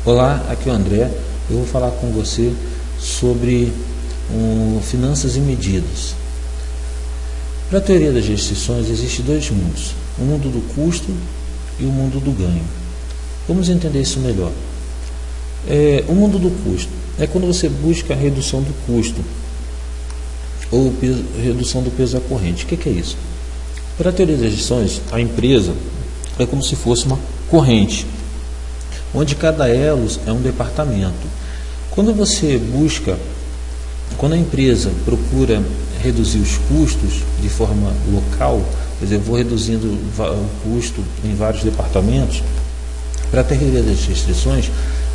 Olá, aqui é o André. Eu vou falar com você sobre finanças e medidas. Para a teoria das restrições, existem dois mundos: o mundo do custo e o mundo do ganho. Vamos entender isso melhor. O mundo do custo é quando você busca a redução do custo ou redução do peso da corrente. O que é isso? Para a teoria das restrições, a empresa é como se fosse uma corrente, onde cada elo é um departamento. Quando a empresa procura reduzir os custos de forma local, quer dizer, eu vou reduzindo o custo em vários departamentos, para a teoria das restrições,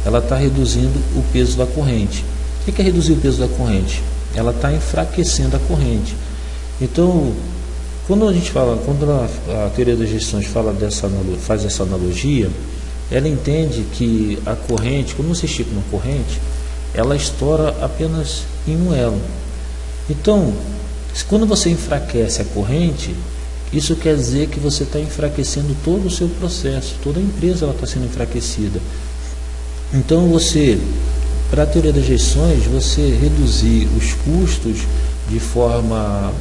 ela está reduzindo o peso da corrente. O que é reduzir o peso da corrente? Ela está enfraquecendo a corrente. Então, quando a teoria das restrições faz essa analogia, ela entende que a corrente, quando você estica uma corrente, ela estoura apenas em um elo. Então, quando você enfraquece a corrente, isso quer dizer que você está enfraquecendo todo o seu processo, toda a empresa está sendo enfraquecida. Então, para a teoria das restrições, você reduzir os custos de forma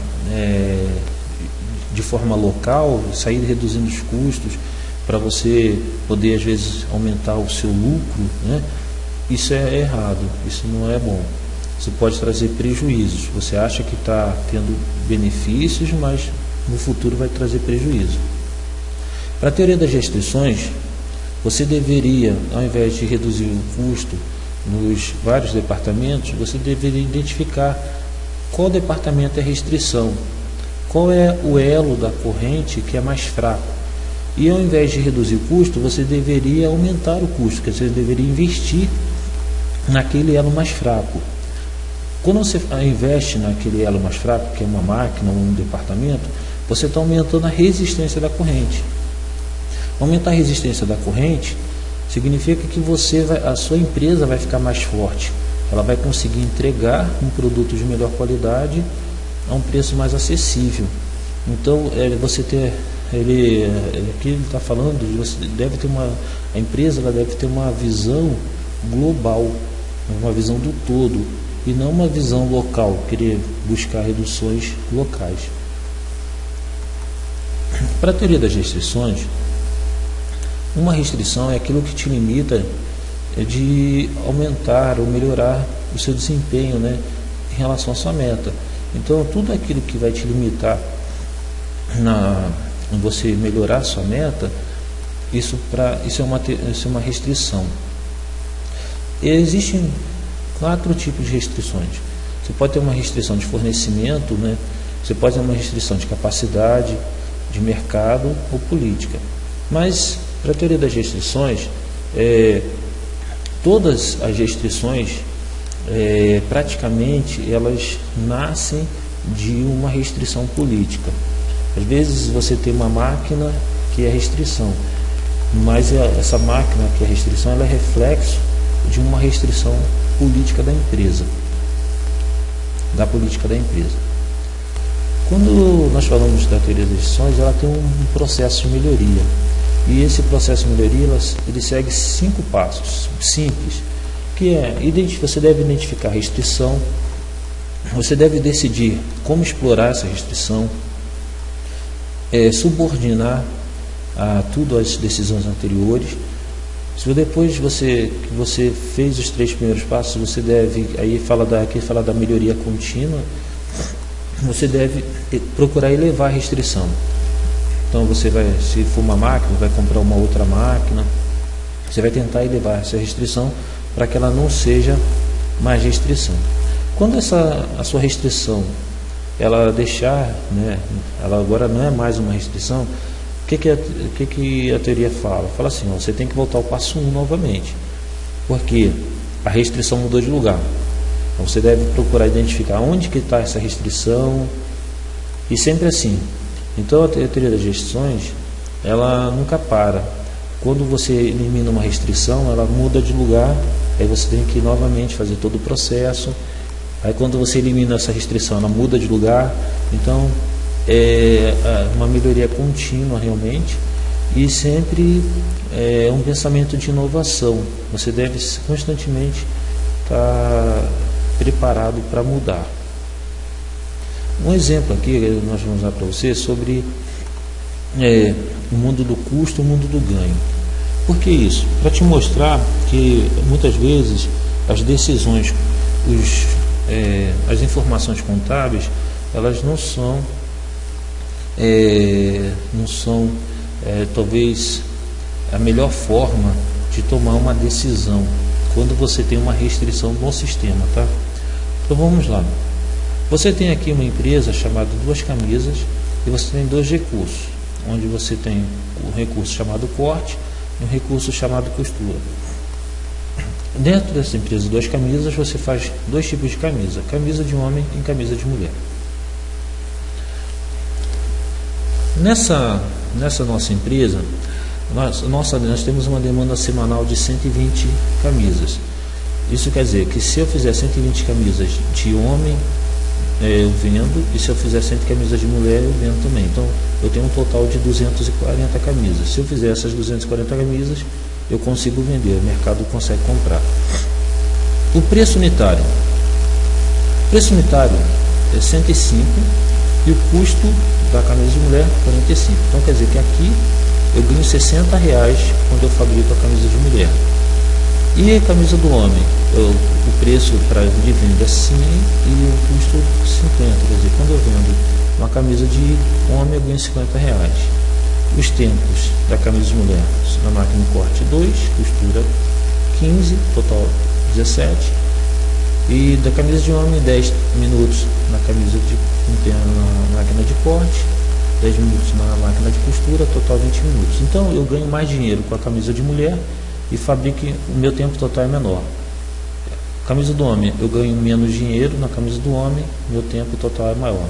local, sair reduzindo os custos, para você poder, às vezes, aumentar o seu lucro, né? Isso é errado, isso não é bom. Isso pode trazer prejuízos. Você acha que está tendo benefícios, mas no futuro vai trazer prejuízo. Para a teoria das restrições, você deveria, ao invés de reduzir o custo nos vários departamentos, você deveria identificar qual departamento é restrição, qual é o elo da corrente que é mais fraco. E ao invés de reduzir o custo, você deveria aumentar o custo, quer dizer, você deveria investir naquele elo mais fraco. Quando você investe naquele elo mais fraco, que é uma máquina ou um departamento, você está aumentando a resistência da corrente. Aumentar a resistência da corrente significa que a sua empresa vai ficar mais forte. Ela vai conseguir entregar um produto de melhor qualidade a um preço mais acessível. Então, aqui ele está falando, a empresa ela deve ter uma visão global, uma visão do todo, e não uma visão local, querer buscar reduções locais. Para a teoria das restrições, uma restrição é aquilo que te limita de aumentar ou melhorar o seu desempenho, né, em relação à sua meta. Então, tudo aquilo que vai te limitar em você melhorar a sua meta, isso é uma restrição. Existem 4 tipos de restrições. Você pode ter uma restrição de fornecimento, né? Você pode ter uma restrição de capacidade, de mercado ou política. Mas, para a teoria das restrições, todas as restrições, praticamente, elas nascem de uma restrição política. Às vezes você tem uma máquina que é restrição, mas essa máquina que é restrição, ela é reflexo de uma restrição política da empresa, da política da empresa. Quando nós falamos da teoria das restrições, ela tem um processo de melhoria, e esse processo de melhoria ele segue 5 passos simples, que você deve identificar a restrição, você deve decidir como explorar essa restrição, subordinar a tudo às decisões anteriores. Se depois que você fez os 3 primeiros passos, você deve, aqui fala da melhoria contínua, você deve procurar elevar a restrição. Então você vai, se for uma máquina, vai comprar uma outra máquina, você vai tentar elevar essa restrição para que ela não seja mais restrição. Quando a sua restrição ela deixar, né, ela agora não é mais uma restrição, o que a teoria fala? Fala assim, você tem que voltar ao passo 1 novamente, porque a restrição mudou de lugar. Então você deve procurar identificar onde que está essa restrição, e sempre assim. Então a teoria das restrições, ela nunca para. Quando você elimina uma restrição, ela muda de lugar, aí você tem que novamente fazer todo o processo. Aí quando você elimina essa restrição, ela muda de lugar. Então é uma melhoria contínua realmente, e sempre um pensamento de inovação. Você deve constantemente estar preparado para mudar. Um exemplo aqui nós vamos dar para você sobre o mundo do custo, o mundo do ganho. Por que isso? Para te mostrar que muitas vezes as decisões, as informações contábeis, elas não são talvez a melhor forma de tomar uma decisão quando você tem uma restrição no sistema, tá? Então vamos lá. Você tem aqui uma empresa chamada Duas Camisas e você tem dois recursos, onde você tem um recurso chamado corte e um recurso chamado costura. Dentro dessa empresa Duas Camisas, você faz dois tipos de camisa: camisa de homem e camisa de mulher. Nessa nossa empresa, nós temos uma demanda semanal de 120 camisas. Isso quer dizer que se eu fizer 120 camisas de homem, eu vendo, e se eu fizer 100 camisas de mulher, eu vendo também. Então eu tenho um total de 240 camisas. Se eu fizer essas 240 camisas, eu consigo vender, o mercado consegue comprar. O preço unitário é 105 e o custo da camisa de mulher 45. Então quer dizer que aqui eu ganho R$60 quando eu fabrico a camisa de mulher. E a camisa do homem, o preço de venda é 100 e o custo 50. Quer dizer, quando eu vendo uma camisa de homem, eu ganho R$50. Os tempos da camisa de mulher na máquina de corte 2, costura 15, total 17. E da camisa de homem 10 minutos na camisa na máquina de corte, 10 minutos na máquina de costura, total 20 minutos. Então eu ganho mais dinheiro com a camisa de mulher e fabrico, o meu tempo total é menor. Camisa do homem, eu ganho menos dinheiro na camisa do homem, meu tempo total é maior.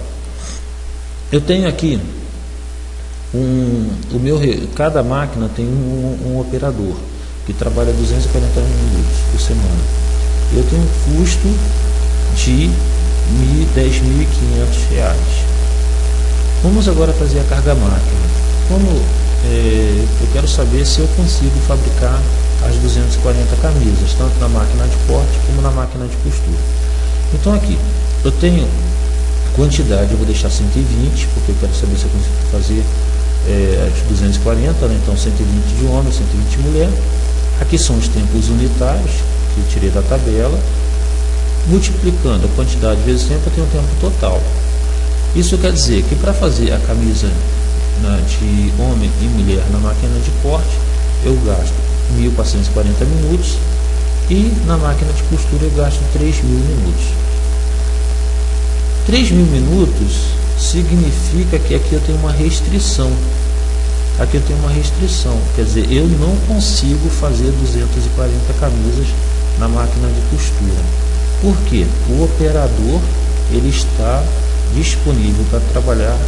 Eu tenho aqui cada máquina tem um operador que trabalha 240 minutos por semana. Eu tenho um custo de R$10.500. Vamos agora fazer a carga máquina. Eu quero saber se eu consigo fabricar as 240 camisas, tanto na máquina de corte como na máquina de costura. Então aqui, eu tenho quantidade, eu vou deixar 120, porque eu quero saber se eu consigo fazer as 240, né? Então 120 de homem, 120 de mulher. Aqui são os tempos unitários, que eu tirei da tabela. Multiplicando a quantidade vezes tempo, eu tenho um tempo total. Isso quer dizer que para fazer a camisa de homem e mulher na máquina de corte, eu gasto 1.440 minutos e na máquina de costura eu gasto 3.000 minutos. 3.000 minutos significa que aqui eu tenho uma restrição. Aqui eu tenho uma restrição, quer dizer, eu não consigo fazer 240 camisas na máquina de costura. Por quê? O operador ele está disponível para trabalhar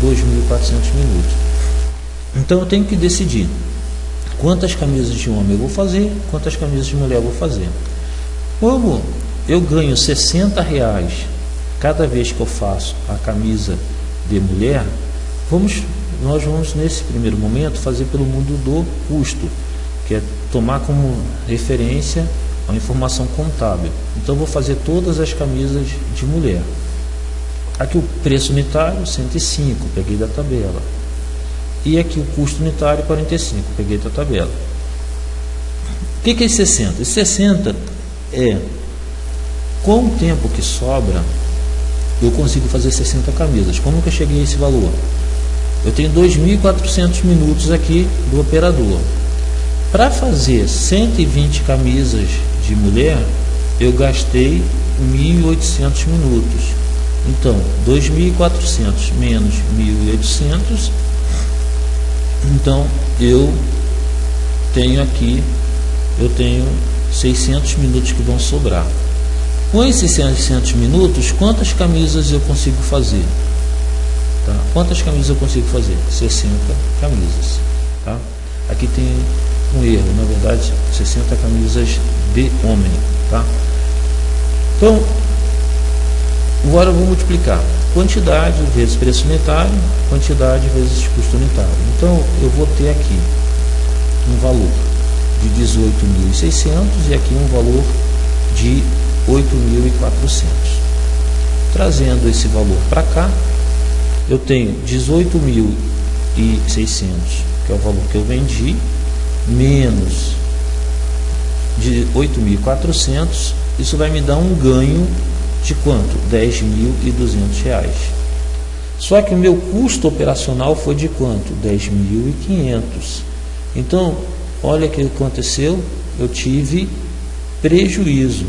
2.400 minutos. Então eu tenho que decidir quantas camisas de homem eu vou fazer, quantas camisas de mulher eu vou fazer. Como eu ganho R$60 cada vez que eu faço a camisa de mulher, nós vamos nesse primeiro momento fazer pelo mundo do custo, que é tomar como referência a informação contábil. Então eu vou fazer todas as camisas de mulher. Aqui o preço unitário 105, peguei da tabela. E aqui o custo unitário 45, peguei da tabela. O que é esse 60? Esse 60 é com o tempo que sobra, eu consigo fazer 60 camisas. Como que eu cheguei a esse valor? Eu tenho 2.400 minutos aqui do operador. Para fazer 120 camisas de mulher, eu gastei 1.800 minutos. Então, 2.400 menos 1.800, então eu tenho 600 minutos que vão sobrar. Com esses 600 minutos, quantas camisas eu consigo fazer? Tá? Quantas camisas eu consigo fazer? 60 camisas. Tá? Aqui tem um erro, na verdade, 60 camisas de homem. Tá? Então, agora eu vou multiplicar. quantidade vezes preço unitário, quantidade vezes custo unitário. Então, eu vou ter aqui um valor de 18.600 e aqui um valor de 8.400. Trazendo esse valor para cá, eu tenho 18.600, que é o valor que eu vendi, menos de 8.400, isso vai me dar um ganho de quanto? R$10.200. Só que o meu custo operacional foi de quanto? 10.500. Então, olha o que aconteceu, eu tive prejuízo.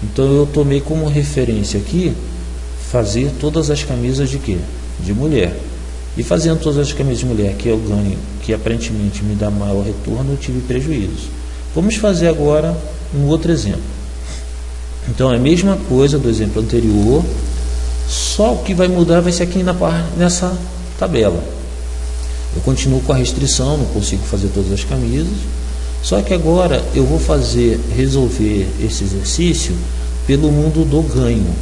Então eu tomei como referência aqui fazer todas as camisas de quê? De mulher. E fazendo todas as camisas de mulher que eu ganho, que aparentemente me dá maior retorno, eu tive prejuízo. Vamos fazer agora um outro exemplo. Então é a mesma coisa do exemplo anterior, só o que vai mudar vai ser aqui nessa tabela. Eu continuo com a restrição, não consigo fazer todas as camisas, só que agora eu vou resolver esse exercício pelo mundo do ganho.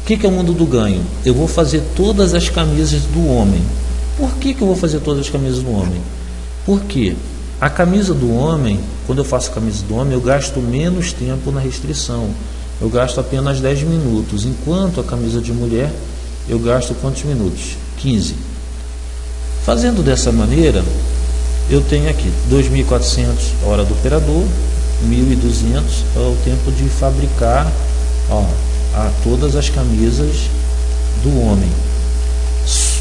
O que é o mundo do ganho? Eu vou fazer todas as camisas do homem. Por que eu vou fazer todas as camisas do homem? Porque a camisa do homem, quando eu faço a camisa do homem, eu gasto menos tempo na restrição. Eu gasto apenas 10 minutos, enquanto a camisa de mulher, eu gasto quantos minutos? 15. Fazendo dessa maneira, eu tenho aqui 2.400 a hora do operador, 1.200 é o tempo de fabricar todas as camisas do homem.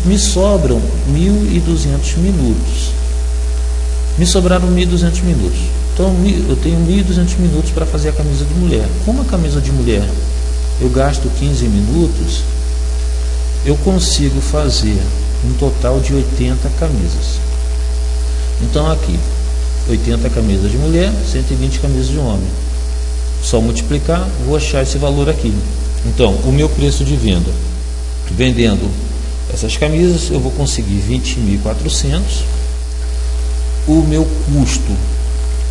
Me sobram 1.200 minutos. Me sobraram 1.200 minutos. Então eu tenho 1.200 minutos para fazer a camisa de mulher. Como a camisa de mulher eu gasto 15 minutos, eu consigo fazer um total de 80 camisas. Então aqui, 80 camisas de mulher, 120 camisas de homem. Só multiplicar, vou achar esse valor aqui. Então, o meu preço de venda, vendendo essas camisas, eu vou conseguir 20.400. O meu custo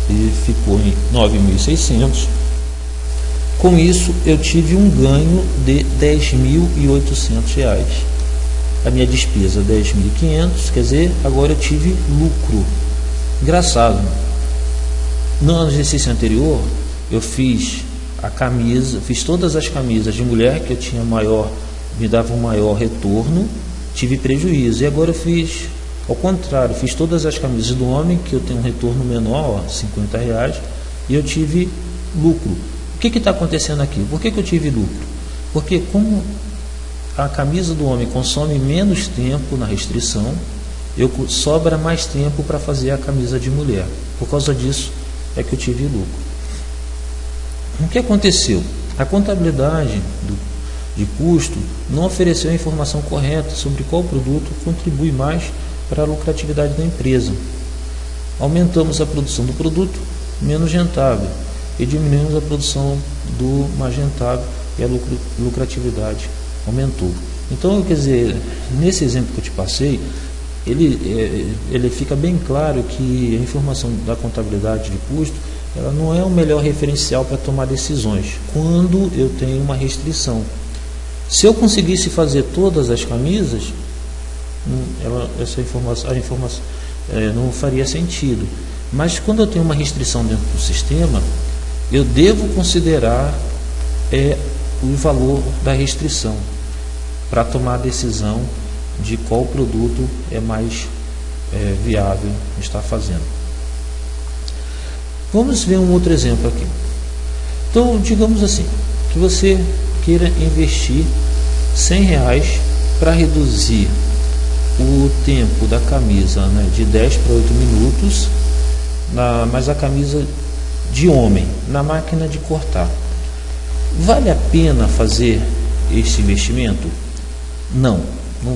ele ficou em 9.600. Com isso, eu tive um ganho de R$10.800. A minha despesa 10.500, quer dizer, agora eu tive lucro. Engraçado, no exercício anterior, eu fiz a camisa, fiz todas as camisas de mulher que eu tinha me dava um maior retorno, tive prejuízo. E agora eu fiz ao contrário, fiz todas as camisas do homem que eu tenho um retorno menor, R$50, e eu tive lucro. O que está acontecendo aqui? Por que eu tive lucro? Porque como a camisa do homem consome menos tempo na restrição, sobra mais tempo para fazer a camisa de mulher. Por causa disso é que eu tive lucro. O que aconteceu? A contabilidade de custo não ofereceu a informação correta sobre qual produto contribui mais para a lucratividade da empresa. Aumentamos a produção do produto menos rentável e diminuímos a produção do mais rentável e a lucratividade aumentou. Então, quer dizer, nesse exemplo que eu te passei, ele fica bem claro que a informação da contabilidade de custo ela não é o melhor referencial para tomar decisões quando eu tenho uma restrição. Se eu conseguisse fazer todas as camisas, a informação não faria sentido. Mas quando eu tenho uma restrição dentro do sistema, eu devo considerar o valor da restrição para tomar a decisão de qual produto é mais viável estar fazendo. Vamos ver um outro exemplo aqui. Então, digamos assim, que você queira investir R$100 para reduzir o tempo da camisa, né, de 10 para 8 minutos, mas a camisa de homem, na máquina de cortar. Vale a pena fazer esse investimento? Não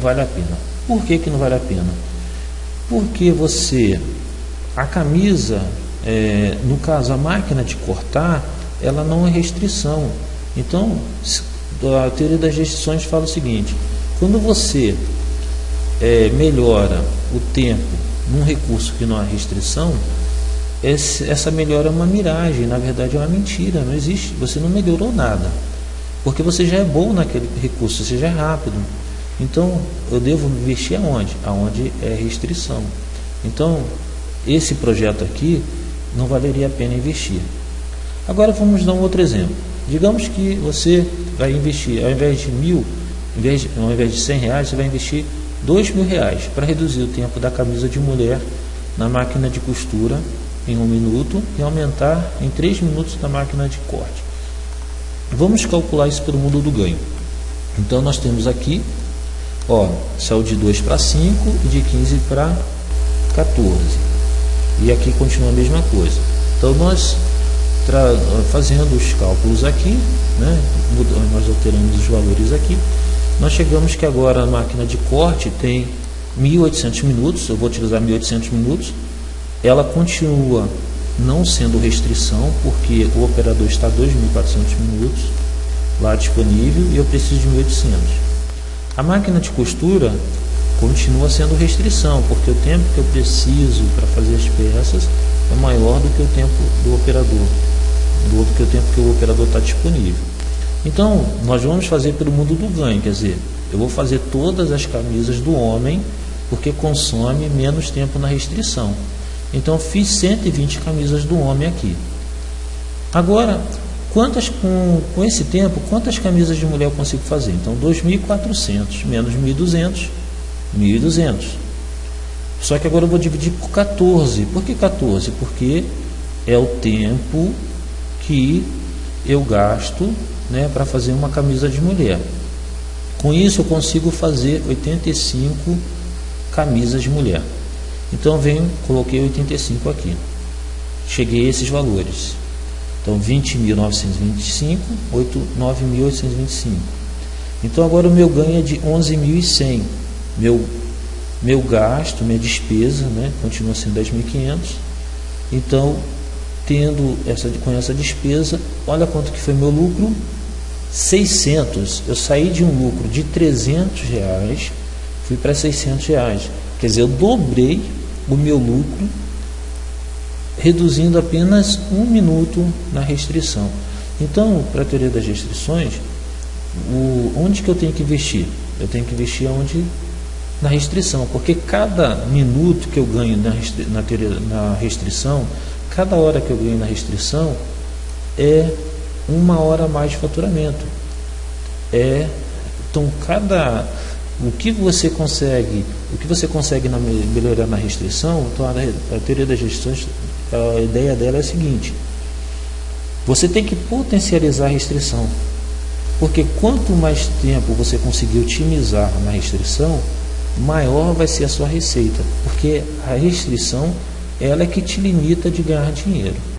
vale a pena. Por que não vale a pena? Porque a camisa, no caso a máquina de cortar, ela não é restrição. Então, a teoria das restrições fala o seguinte: quando você melhora o tempo num recurso que não há restrição, essa melhora é uma miragem, na verdade é uma mentira, não existe, você não melhorou nada. porque você já é bom naquele recurso, você já é rápido. Então, eu devo investir aonde? Aonde é restrição. Então, esse projeto aqui não valeria a pena investir. Agora vamos dar um outro exemplo. Digamos que você vai investir, ao invés de ao invés de R$100, você vai investir R$2.000 para reduzir o tempo da camisa de mulher na máquina de costura em 1 minuto e aumentar em 3 minutos na máquina de corte. Vamos calcular isso pelo mundo do ganho. Então nós temos aqui, saiu de 2 para 5 e de 15 para 14. E aqui continua a mesma coisa. Então nós fazendo os cálculos aqui, né, nós alteramos os valores aqui, nós chegamos que agora a máquina de corte tem 1.800 minutos, eu vou utilizar 1.800 minutos, ela continua não sendo restrição, porque o operador está 2.400 minutos lá disponível e eu preciso de 1.800. A máquina de costura continua sendo restrição, porque o tempo que eu preciso para fazer as peças é maior do que o tempo do operador, do que o tempo que o operador está disponível. Então, nós vamos fazer pelo mundo do ganho, quer dizer, eu vou fazer todas as camisas do homem, porque consome menos tempo na restrição. Então, fiz 120 camisas do homem aqui. Agora, com esse tempo, quantas camisas de mulher eu consigo fazer? Então, 2.400 menos 1.200, 1.200. Só que agora eu vou dividir por 14. Por que 14? Porque é o tempo que eu gasto, né, para fazer uma camisa de mulher. Com isso eu consigo fazer 85 camisas de mulher. Então coloquei 85 aqui. Cheguei a esses valores. Então 20.925, 9.825. Então agora o meu ganho é de 11.100. Meu gasto, minha despesa, né, continua sendo 10.500. Então, com essa despesa, olha quanto que foi meu lucro, 600. Eu saí de um lucro de R$300, fui para R$600. Quer dizer, eu dobrei o meu lucro, reduzindo apenas 1 minuto na restrição. Então, para a teoria das restrições, onde que eu tenho que investir? Eu tenho que investir na restrição, porque cada minuto que eu ganho na restrição, cada hora que eu ganho na restrição é 1 hora a mais de faturamento. Então, o que você consegue melhorar na restrição, então a teoria das restrições, a ideia dela é a seguinte: você tem que potencializar a restrição, porque quanto mais tempo você conseguir otimizar na restrição, maior vai ser a sua receita, porque a restrição ela é que te limita de ganhar dinheiro.